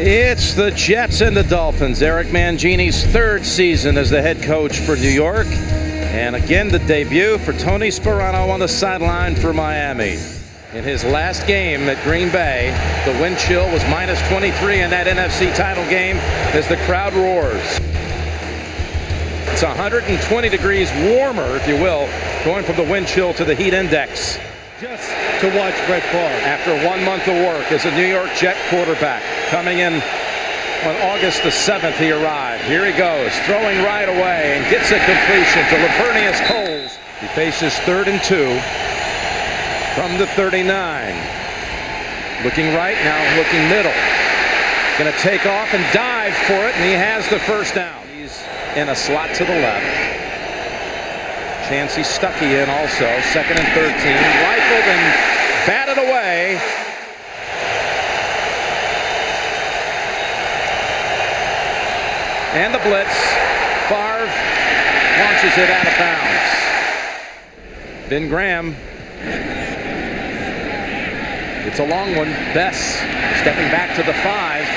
It's the Jets and the Dolphins. Eric Mangini's third season as the head coach for New York. And again, the debut for Tony Sparano on the sideline for Miami. In his last game at Green Bay, the wind chill was -23 in that NFC title game as the crowd roars. It's 120 degrees warmer, if you will, going from the wind chill to the heat index. Just to watch Brett Favre. After 1 month of work as a New York Jet quarterback, coming in on August the 7th, he arrived. Here he goes, throwing right away and gets a completion to Laveranues Coles. He faces 3rd and 2 from the 39. Looking right, now looking middle. He's going to take off and dive for it, and he has the first down. He's in a slot to the left. Chancey Stuckey in also, 2nd and 13. Rifled and batted away. And the blitz. Favre launches it out of bounds. Ben Graham. It's a long one. Bess stepping back to the 5.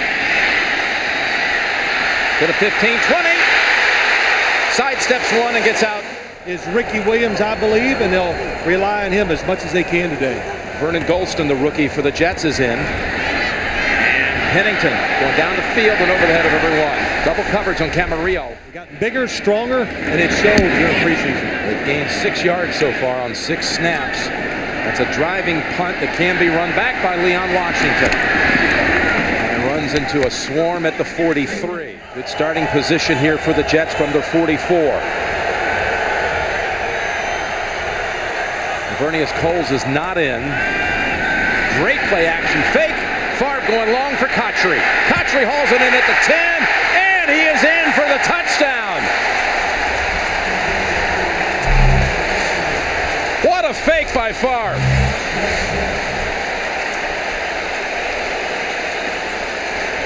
To the 15, 20. Sidesteps one and gets out. Is Ricky Williams, I believe, and they'll rely on him as much as they can today. Vernon Golston, the rookie for the Jets, is in. Pennington going down the field and over the head of everyone. Double coverage on Camarillo. They've gotten bigger, stronger, and it showed during preseason. They've gained 6 yards so far on 6 snaps. That's a driving punt that can be run back by Leon Washington. And runs into a swarm at the 43. Good starting position here for the Jets from the 44. Laveranues Coles is not in. Great play action fake. Favre going long for Cotchery. Cotchery hauls it in at the 10, and he is in for the touchdown. What a fake by Favre.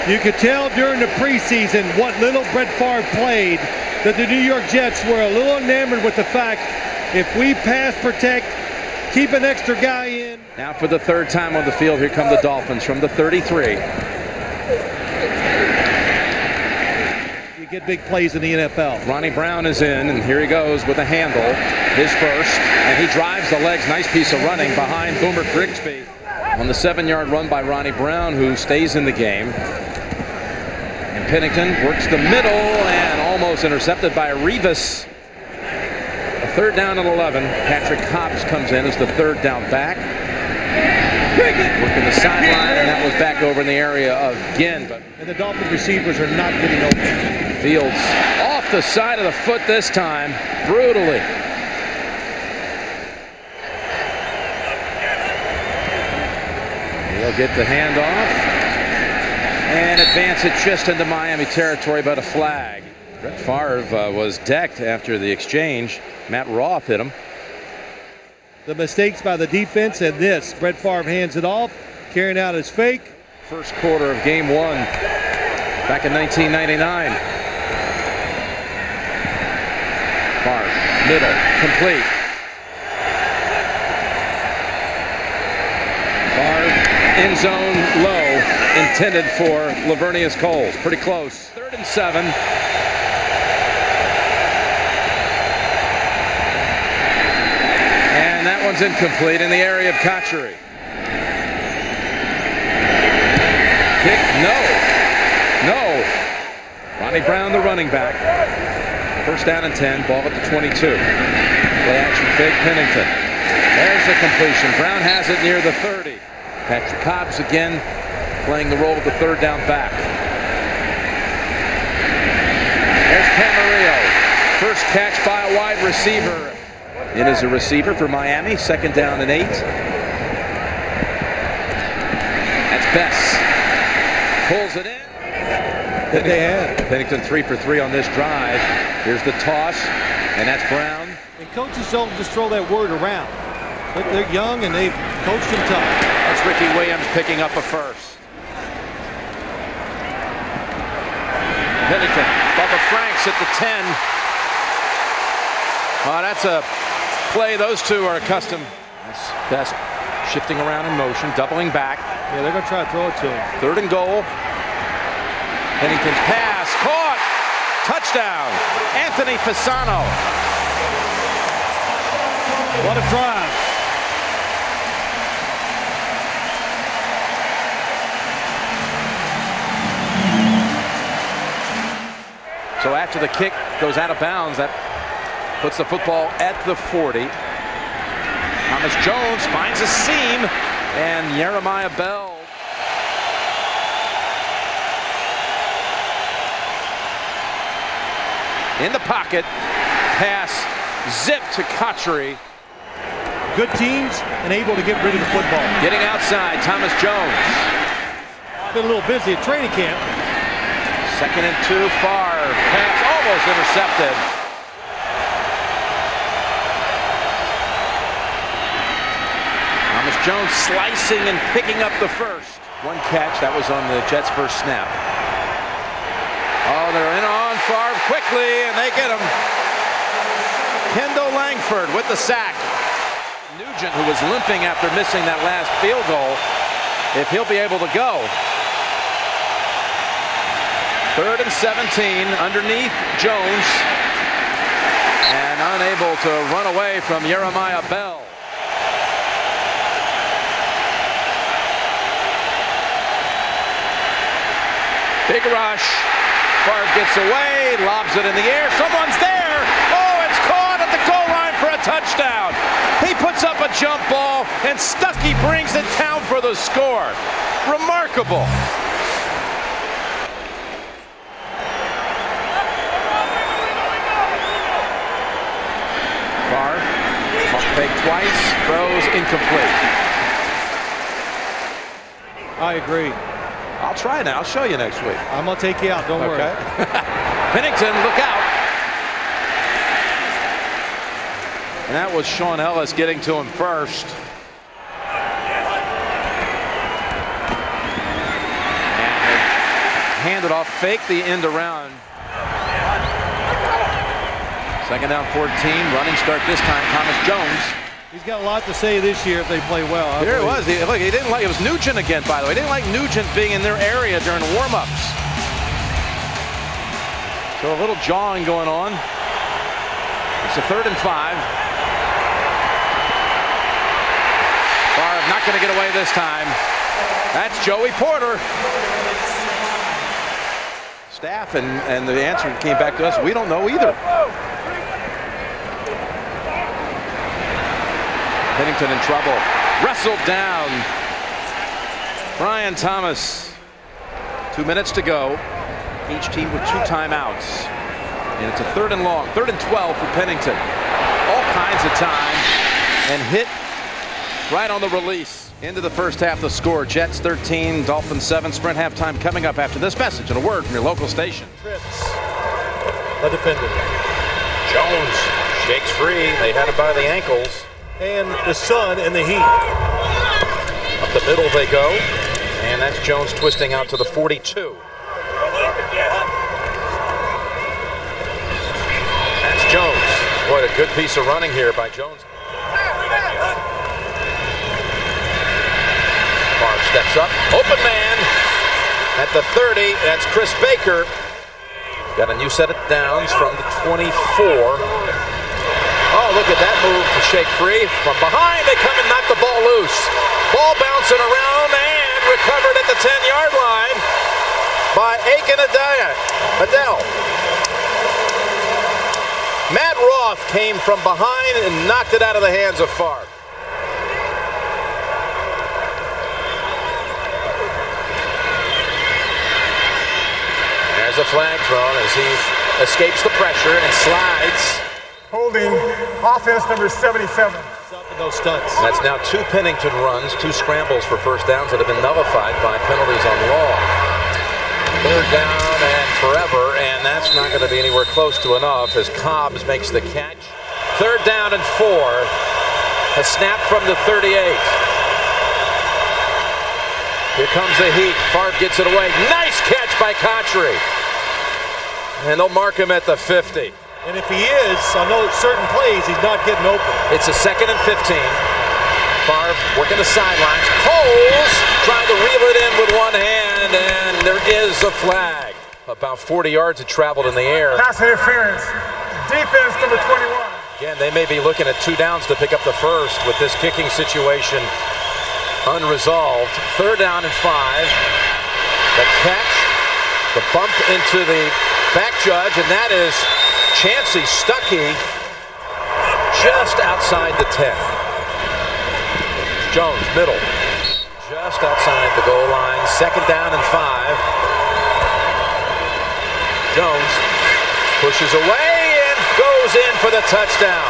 You could tell during the preseason what little Brett Favre played that the New York Jets were a little enamored with the fact if we pass protect, keep an extra guy in. Now for the 3rd time on the field, here come the Dolphins from the 33. You get big plays in the NFL. Ronnie Brown is in, and here he goes with a handle, his first, and he drives the legs. Nice piece of running behind Boomer Grigsby on the 7-yard run by Ronnie Brown, who stays in the game. And Pennington works the middle and almost intercepted by Rivas. 3rd down and 11. Patrick Hobbs comes in as the 3rd down back. Working the sideline, and that was back over in the area of Ginn. And the Dolphin receivers are not getting open. Fields off the side of the foot this time, brutally. He'll get the handoff and advance it just into Miami territory, but a flag. Brett Favre was decked after the exchange. Matt Roth hit him. The mistakes by the defense and this. Brett Favre hands it off, carrying out his fake. First quarter of game 1 back in 1999. Favre, middle, complete. Favre, end zone, low, intended for Laveranues Coles. Pretty close. 3rd and 7. And that one's incomplete in the area of Cotchery. Kick, no. Ronnie Brown, the running back. 1st down and 10, ball at the 22. Play action fake, Pennington. There's the completion. Brown has it near the 30. Patrick Hobbs again playing the role of the 3rd down back. There's Camarillo. First catch by a wide receiver. In as a receiver for Miami, 2nd down and 8. That's Bess. Pulls it in. That they had. Pennington 3 for 3 on this drive. Here's the toss, and that's Brown. And coaches don't just throw that word around. They're young and they've coached them tough. That's Ricky Williams picking up a first. Pennington, Bubba Franks at the 10. That's a play those two are accustomed. Best shifting around in motion, doubling back. Yeah, they're going to try to throw it to him. 3rd and goal. Pennington's pass, caught, touchdown, Anthony Fasano. What a drive. So after the kick goes out of bounds, that puts the football at the 40. Thomas Jones finds a seam, and Jeremiah Bell. In the pocket, pass zipped to Cotchery. Good teams and able to get rid of the football. Getting outside, Thomas Jones. Been a little busy at training camp. 2nd and 2, Favre. Pass almost intercepted. Thomas Jones slicing and picking up the first. One catch, that was on the Jets' first snap. Oh, they're in on Favre quickly, and they get him. Kendall Langford with the sack. Nugent, who was limping after missing that last field goal, if he'll be able to go. 3rd and 17 underneath Jones, and unable to run away from Jeremiah Bell. Big rush. Favre gets away, lobs it in the air. Someone's there. Oh, it's caught at the goal line for a touchdown. He puts up a jump ball, and Stuckey brings it down for the score. Remarkable. Favre, pump fake twice, throws incomplete. I agree. I'll try now. I'll show you next week. I'm going to take you out. Don't worry. Pennington, look out. And that was Sean Ellis getting to him first. And handed off, fake the end around. 2nd down 14, running start this time, Thomas Jones. He's got a lot to say this year if they play well. Here it was. Look, he didn't like. It was Nugent again, by the way. He didn't like Nugent being in their area during warm-ups. So a little jawing going on. It's a 3rd and 5. Favre not going to get away this time. That's Joey Porter. Staff and the answer came back to us. We don't know either. Pennington in trouble. Wrestled down. Brian Thomas. 2 minutes to go. Each team with 2 timeouts. And it's a 3rd and long. 3rd and 12 for Pennington. All kinds of time. And hit right on the release. Into the first half, the score. Jets 13, Dolphins 7. Sprint halftime coming up after this message and a word from your local station. The defender. Jones shakes free. They had it by the ankles. And the sun and the heat. Up the middle they go. And that's Jones twisting out to the 42. That's Jones. What a good piece of running here by Jones. Favre steps up. Open man. At the 30, that's Chris Baker. Got a new set of downs from the 24. Oh, look at that move to shake free. From behind, they come and knock the ball loose. Ball bouncing around and recovered at the 10-yard line by Aiken Adele. Matt Roth came from behind and knocked it out of the hands of Favre. There's a flag thrown as he escapes the pressure and slides. Holding offense number 77. Those stunts. That's now 2 Pennington runs, 2 scrambles for first downs that have been nullified by penalties on long. 3rd down and forever, and that's not going to be anywhere close to enough as Cobbs makes the catch. 3rd down and 4. A snap from the 38. Here comes the heat. Favre gets it away. Nice catch by Cotchery. And they'll mark him at the 50. And if he is, I know at certain plays he's not getting open. It's a 2nd and 15. Favre working the sidelines. Coles trying to reel it in with one hand, and there is a flag. About 40 yards it traveled in the air. Pass interference. Defense number 21. Again, they may be looking at 2 downs to pick up the first with this kicking situation unresolved. 3rd down and 5. The catch, the bump into the back judge, and that is Chancey Stuckey just outside the 10. Jones, middle, just outside the goal line. 2nd down and 5. Jones pushes away and goes in for the touchdown.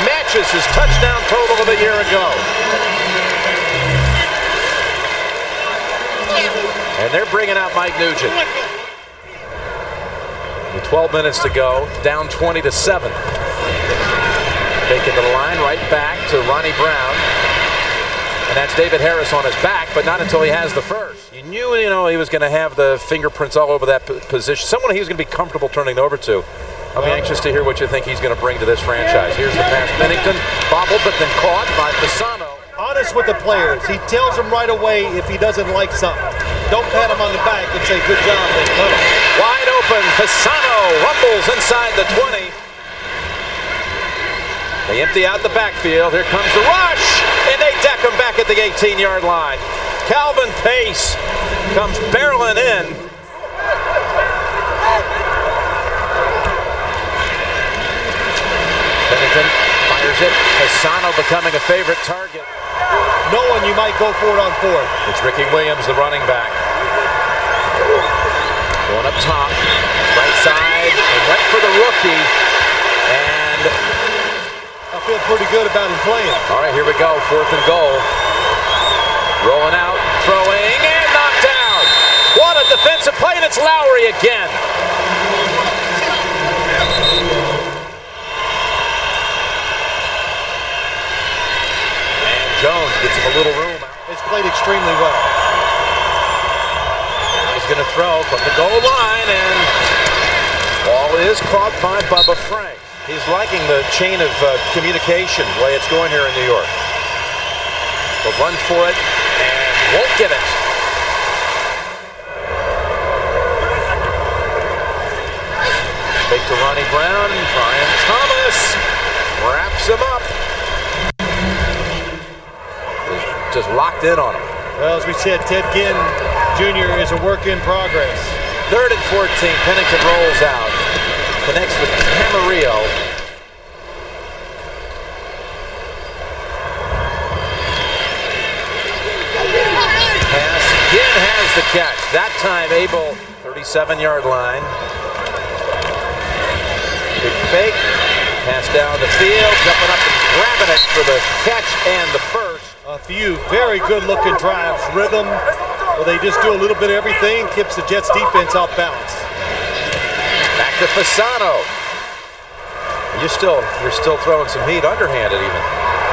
Matches his touchdown total of a year ago. And they're bringing out Mike Nugent. With 12 minutes to go, down 20-7. Taking to the line, right back to Ronnie Brown. And that's David Harris on his back, but not until he has the first. You knew, he was going to have the fingerprints all over that position. Someone he was going to be comfortable turning it over to. I'll be anxious to hear what you think he's going to bring to this franchise. Here's the pass. Pennington bobbled, but then caught by Fasano. Honest with the players. He tells them right away if he doesn't like something. Don't pat him on the back and say, good job, then cut him. Wide open. Fasano rumbles inside the 20. They empty out the backfield. Here comes the rush, and they deck him back at the 18-yard line. Calvin Pace comes barreling in. Pennington fires it. Fasano becoming a favorite target. Knowing you might go for it on 4th. It's Ricky Williams, the running back. Going up top, right side, and went for the rookie. And I feel pretty good about him playing. All right, here we go. 4th and goal. Rolling out, throwing, and knocked down. What a defensive play, and it's Lowry again. And Jones gets him a little room. It's played extremely well. He's going to throw from the goal line, and ball is caught by Bubba Frank. He's liking the chain of communication, the way it's going here in New York. They'll run for it and won't get it. Fake to Ronnie Brown. Brian Thomas wraps him up. Just locked in on him. Well, as we said, Ted Ginn Jr. is a work in progress. 3rd and 14. Pennington rolls out. Connects with Camarillo. Pass again has the catch. That time Abel, 37-yard line. Big fake. Pass down the field. Jumping up and grabbing it for the catch and the first. A few very good-looking drives. Rhythm. Well, they just do a little bit of everything. Keeps the Jets defense off balance. Back to Fasano. You're still throwing some heat underhanded even.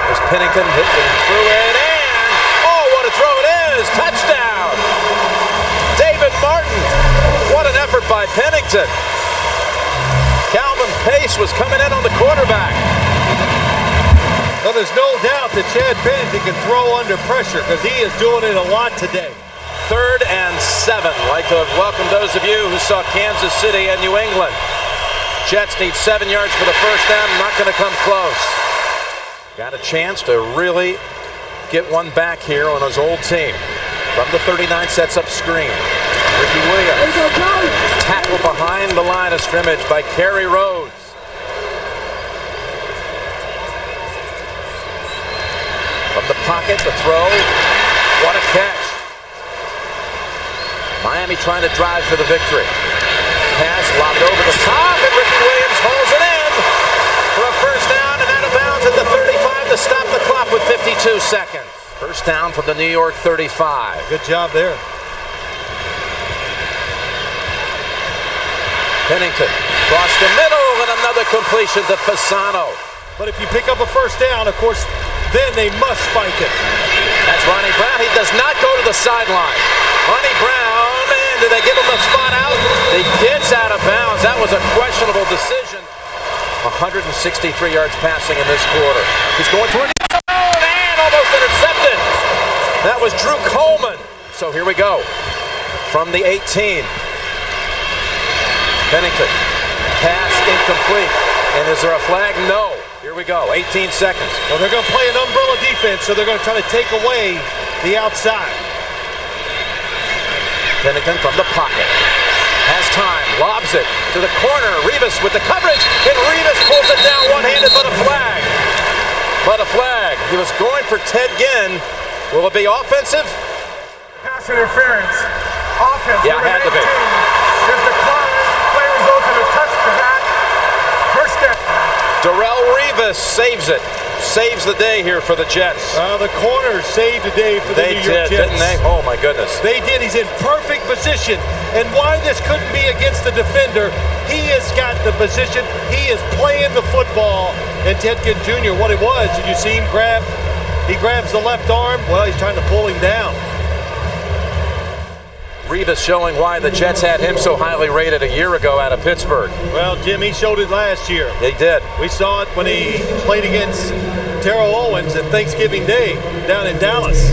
There's Pennington hitting through it, and oh, what a throw it is! Touchdown! David Martin. What an effort by Pennington. Calvin Pace was coming in on the quarterback. Well, there's no doubt that Chad Pennington can throw under pressure because he is doing it a lot today. 3rd and 7. Like to have welcomed those of you who saw Kansas City and New England. Jets need 7 yards for the first down. Not going to come close. Got a chance to really get one back here on his old team. From the 39, sets up screen. Ricky Williams. Tackle behind the line of scrimmage by Kerry Rhodes. From the pocket, the throw. What a catch. Miami trying to drive for the victory. Pass lobbed over the top, and Ricky Williams hauls it in for a first down and out of bounds at the 35 to stop the clock with 52 seconds. First down from the New York 35. Good job there. Pennington across the middle, and another completion to Fasano. But if you pick up a first down, of course, then they must spike it. That's Ronnie Brown. He does not go to the sideline. Ronnie Brown, and do they give him the spot out? He gets out of bounds. That was a questionable decision. 163 yards passing in this quarter. He's going toward the zone and almost intercepted. That was Drew Coleman. So here we go. From the 18. Pennington. Pass incomplete. And is there a flag? No. Here we go. 18 seconds. Well, they're going to play an umbrella defense, so they're going to try to take away the outside. Pennington from the pocket. Has time. Lobs it to the corner. Rivas with the coverage. And Rivas pulls it down one-handed, but a flag. But a flag. He was going for Ted Ginn. Will it be offensive? Pass interference. Offense. Yeah, it had to be. Is declined. Play results in a touchback. First step. Darrelle Rivas saves it. Saves the day here for the Jets. The corner saved the day for the New York Jets. Didn't they? Oh, my goodness. They did. He's in perfect position. And why this couldn't be against the defender, he has got the position. He is playing the football. And Ted Ginn Jr., what it was, did you see him grab? He grabs the left arm. Well, he's trying to pull him down. Rivas showing why the Jets had him so highly rated a year ago out of Pittsburgh. Well, Jim, he showed it last year. He did. We saw it when he played against Terrell Owens at Thanksgiving Day down in Dallas.